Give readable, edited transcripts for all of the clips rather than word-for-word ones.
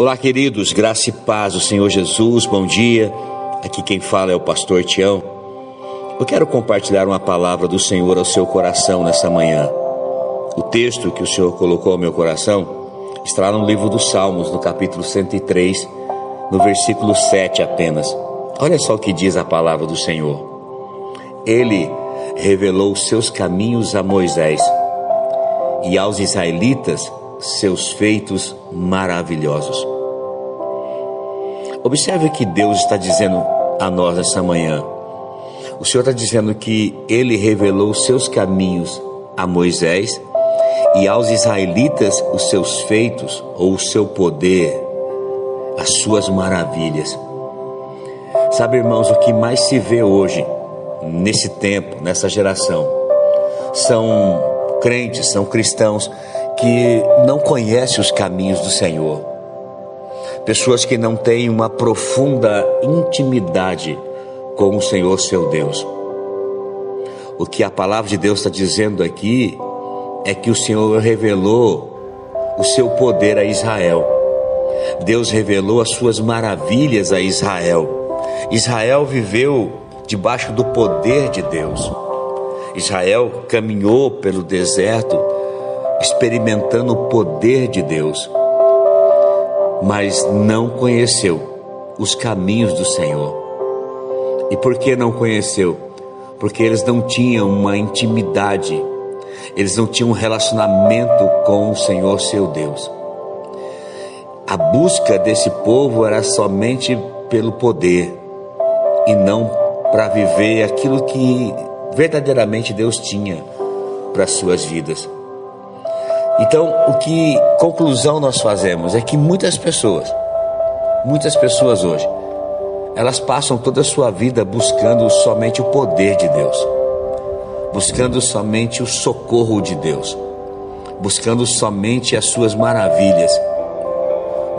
Olá, queridos, graça e paz do Senhor Jesus, bom dia. Aqui quem fala é o pastor Tião. Eu quero compartilhar uma palavra do Senhor ao seu coração nessa manhã. O texto que o Senhor colocou ao meu coração está no livro dos Salmos, no capítulo 103, no versículo 7 apenas. Olha só o que diz a palavra do Senhor. Ele revelou os seus caminhos a Moisés e aos israelitas seus feitos maravilhosos. Observe que Deus está dizendo a nós nessa manhã. O Senhor está dizendo que Ele revelou os seus caminhos a Moisés e aos israelitas os seus feitos, ou o seu poder, as suas maravilhas. Sabe, irmãos, o que mais se vê hoje, nesse tempo, nessa geração, são crentes, são cristãos que não conhecem os caminhos do Senhor. Pessoas que não têm uma profunda intimidade com o Senhor seu Deus. O que a palavra de Deus está dizendo aqui é que o Senhor revelou o seu poder a Israel. Deus revelou as suas maravilhas a Israel. Israel viveu debaixo do poder de Deus. Israel caminhou pelo deserto experimentando o poder de Deus, mas não conheceu os caminhos do Senhor. E por que não conheceu? Porque eles não tinham uma intimidade, eles não tinham um relacionamento com o Senhor seu Deus. A busca desse povo era somente pelo poder e não para viver aquilo que verdadeiramente Deus tinha para as suas vidas. Então, que conclusão nós fazemos é que muitas pessoas hoje, elas passam toda a sua vida buscando somente o poder de Deus, buscando somente o socorro de Deus, buscando somente as suas maravilhas,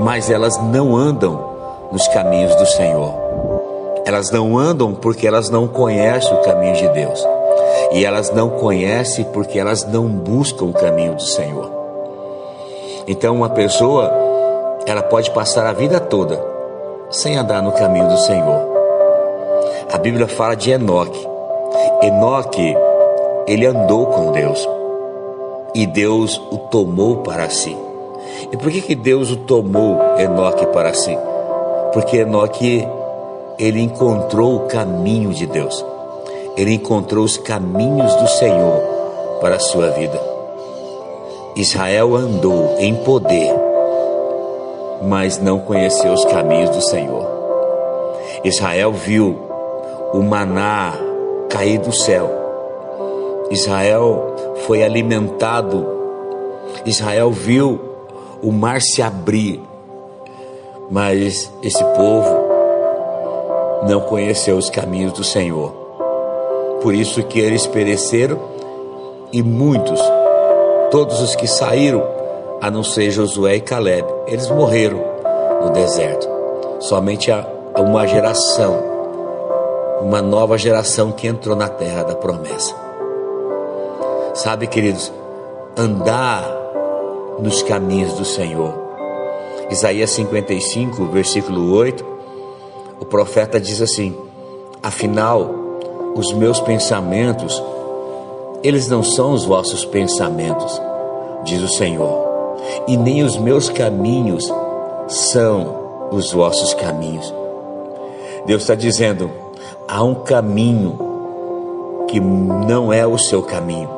mas elas não andam nos caminhos do Senhor. Elas não andam porque elas não conhecem o caminho de Deus. E elas não conhecem porque elas não buscam o caminho do Senhor. Então uma pessoa, ela pode passar a vida toda sem andar no caminho do Senhor. A Bíblia fala de Enoque. Enoque, ele andou com Deus e Deus o tomou para si. E por que Deus o tomou, Enoque, para si? Porque Enoque, ele encontrou o caminho de Deus. Ele encontrou os caminhos do Senhor para a sua vida. Israel andou em poder, mas não conheceu os caminhos do Senhor. Israel viu o maná cair do céu. Israel foi alimentado. Israel viu o mar se abrir. Mas esse povo não conheceu os caminhos do Senhor. Por isso que eles pereceram e muitos, todos os que saíram, a não ser Josué e Caleb, eles morreram no deserto. Somente uma geração, uma nova geração que entrou na terra da promessa. Sabe, queridos, andar nos caminhos do Senhor. Isaías 55, versículo 8, o profeta diz assim: afinal, os meus pensamentos, eles não são os vossos pensamentos, diz o Senhor, e nem os meus caminhos são os vossos caminhos. Deus está dizendo, há um caminho que não é o seu caminho,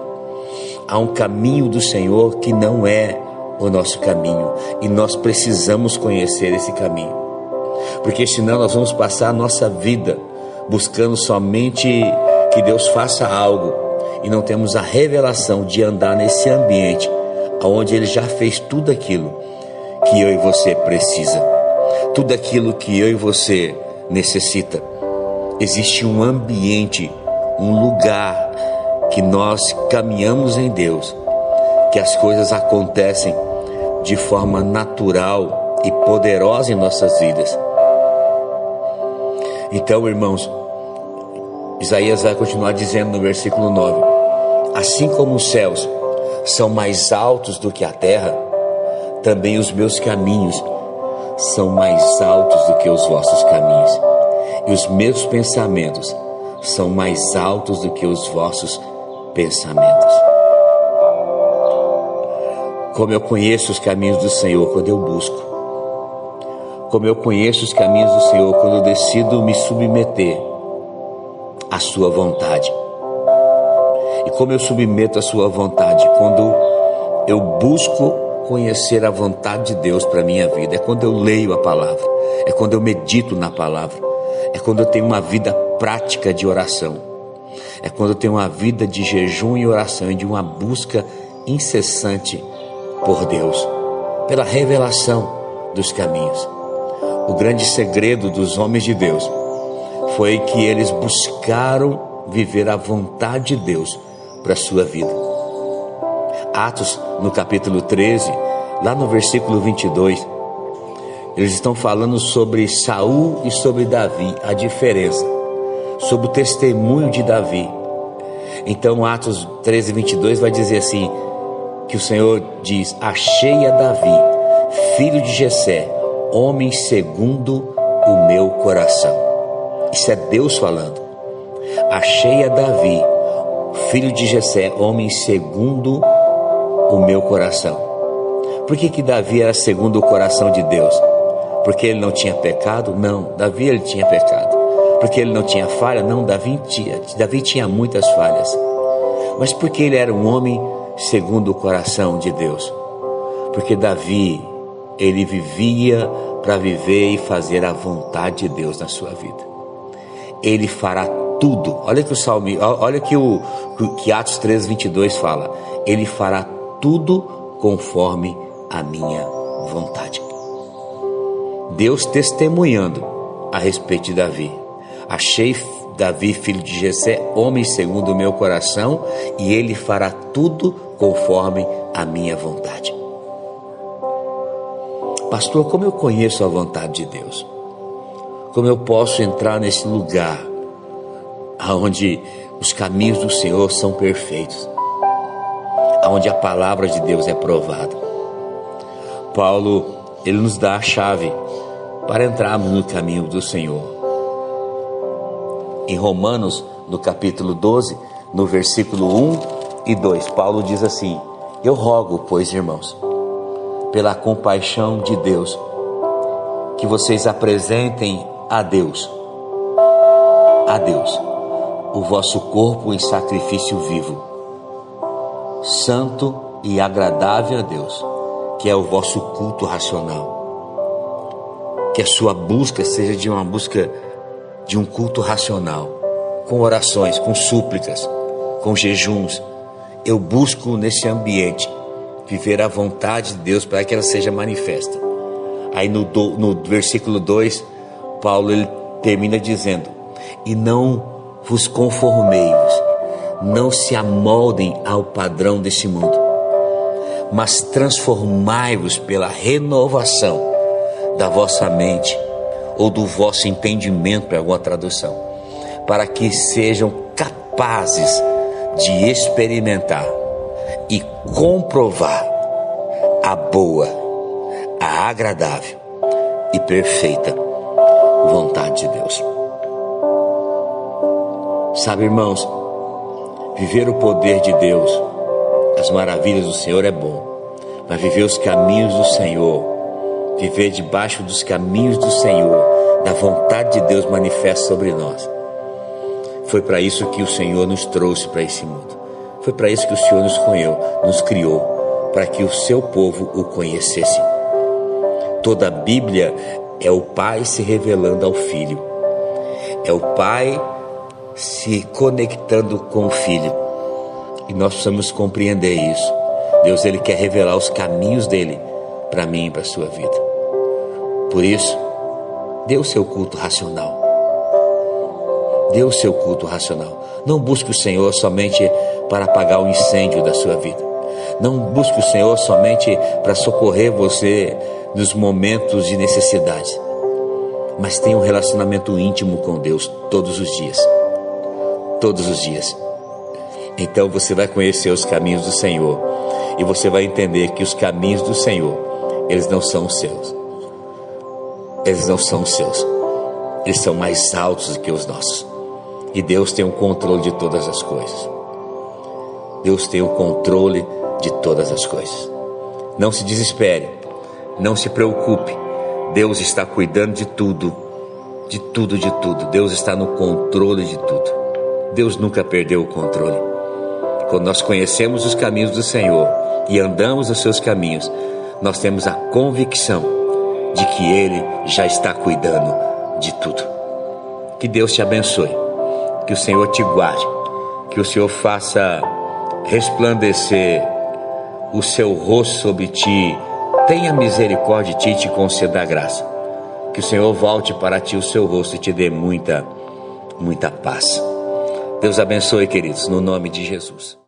há um caminho do Senhor que não é o nosso caminho, e nós precisamos conhecer esse caminho, porque senão nós vamos passar a nossa vida buscando somente que Deus faça algo e não temos a revelação de andar nesse ambiente onde Ele já fez tudo aquilo que eu e você precisa, tudo aquilo que eu e você necessita. Existe um ambiente, um lugar que nós caminhamos em Deus, que as coisas acontecem de forma natural e poderosa em nossas vidas. Então, irmãos, Isaías vai continuar dizendo no versículo 9: assim como os céus são mais altos do que a terra, também os meus caminhos são mais altos do que os vossos caminhos, e os meus pensamentos são mais altos do que os vossos pensamentos. Como eu conheço os caminhos do Senhor quando eu busco. Como eu conheço os caminhos do Senhor quando eu decido me submeter à sua vontade. E como eu submeto à sua vontade quando eu busco conhecer a vontade de Deus para a minha vida. É quando eu leio a palavra, é quando eu medito na palavra, é quando eu tenho uma vida prática de oração, é quando eu tenho uma vida de jejum e oração e de uma busca incessante por Deus, pela revelação dos caminhos. O grande segredo dos homens de Deus foi que eles buscaram viver a vontade de Deus para a sua vida. Atos, no capítulo 13, lá no versículo 22, eles estão falando sobre Saul e sobre Davi, a diferença, sobre o testemunho de Davi. Então, Atos 13, 22 vai dizer assim, que o Senhor diz: achei a Davi, filho de Jessé, homem segundo o meu coração. Isso é Deus falando. Achei a Davi, filho de Jessé, homem segundo o meu coração. Por que Davi era segundo o coração de Deus? Porque ele não tinha pecado? Não, Davi ele tinha pecado. Porque ele não tinha falha? Não, Davi tinha muitas falhas. Mas porque ele era um homem segundo o coração de Deus? Porque Davi, ele vivia para viver e fazer a vontade de Deus na sua vida. Ele fará tudo. Olha que o Salmo, olha que Atos 13, 22 fala. Ele fará tudo conforme a minha vontade. Deus testemunhando a respeito de Davi. Achei Davi, filho de Jessé, homem segundo o meu coração, e ele fará tudo conforme a minha vontade. Pastor, como eu conheço a vontade de Deus? Como eu posso entrar nesse lugar onde os caminhos do Senhor são perfeitos, onde a palavra de Deus é provada? Paulo, ele nos dá a chave para entrarmos no caminho do Senhor. Em Romanos, no capítulo 12, no versículo 1 e 2, Paulo diz assim: eu rogo, pois, irmãos, pela compaixão de Deus, que vocês apresentem a Deus, o vosso corpo em sacrifício vivo, santo e agradável a Deus, que é o vosso culto racional. Que a sua busca seja de uma busca de um culto racional, com orações, com súplicas, com jejuns. Eu busco nesse ambiente viver a vontade de Deus para que ela seja manifesta. Aí no versículo 2, Paulo ele termina dizendo: e não vos conformeis, não se amoldem ao padrão desse mundo, mas transformai-vos pela renovação da vossa mente, ou do vosso entendimento, para alguma tradução, para que sejam capazes de experimentar e comprovar a boa, a agradável e perfeita vontade de Deus. Sabe, irmãos, viver o poder de Deus, as maravilhas do Senhor é bom, mas viver os caminhos do Senhor, viver debaixo dos caminhos do Senhor, da vontade de Deus manifesta sobre nós. Foi para isso que o Senhor nos trouxe para esse mundo. Foi para isso que o Senhor nos criou, para que o seu povo o conhecesse. Toda a Bíblia é o Pai se revelando ao Filho. É o Pai se conectando com o Filho. E nós precisamos compreender isso. Deus, ele quer revelar os caminhos dele para mim e para a sua vida. Por isso, dê o seu culto racional. Dê o seu culto racional. Não busque o Senhor somente para apagar o incêndio da sua vida. Não busque o Senhor somente para socorrer você nos momentos de necessidade. Mas tenha um relacionamento íntimo com Deus todos os dias. Todos os dias. Então você vai conhecer os caminhos do Senhor. E você vai entender que os caminhos do Senhor, eles não são os seus. eles não são os seus. Eles são mais altos do que os nossos. E Deus tem o controle de todas as coisas. Deus tem o controle de todas as coisas. Não se desespere, não se preocupe. Deus está cuidando de tudo, de tudo, de tudo. Deus está no controle de tudo. Deus nunca perdeu o controle. Quando nós conhecemos os caminhos do Senhor e andamos os seus caminhos, nós temos a convicção de que Ele já está cuidando de tudo. Que Deus te abençoe, que o Senhor te guarde, que o Senhor faça resplandecer o seu rosto sobre ti, tenha misericórdia de ti e te conceda a graça. Que o Senhor volte para ti o seu rosto e te dê muita paz. Deus abençoe, queridos, no nome de Jesus.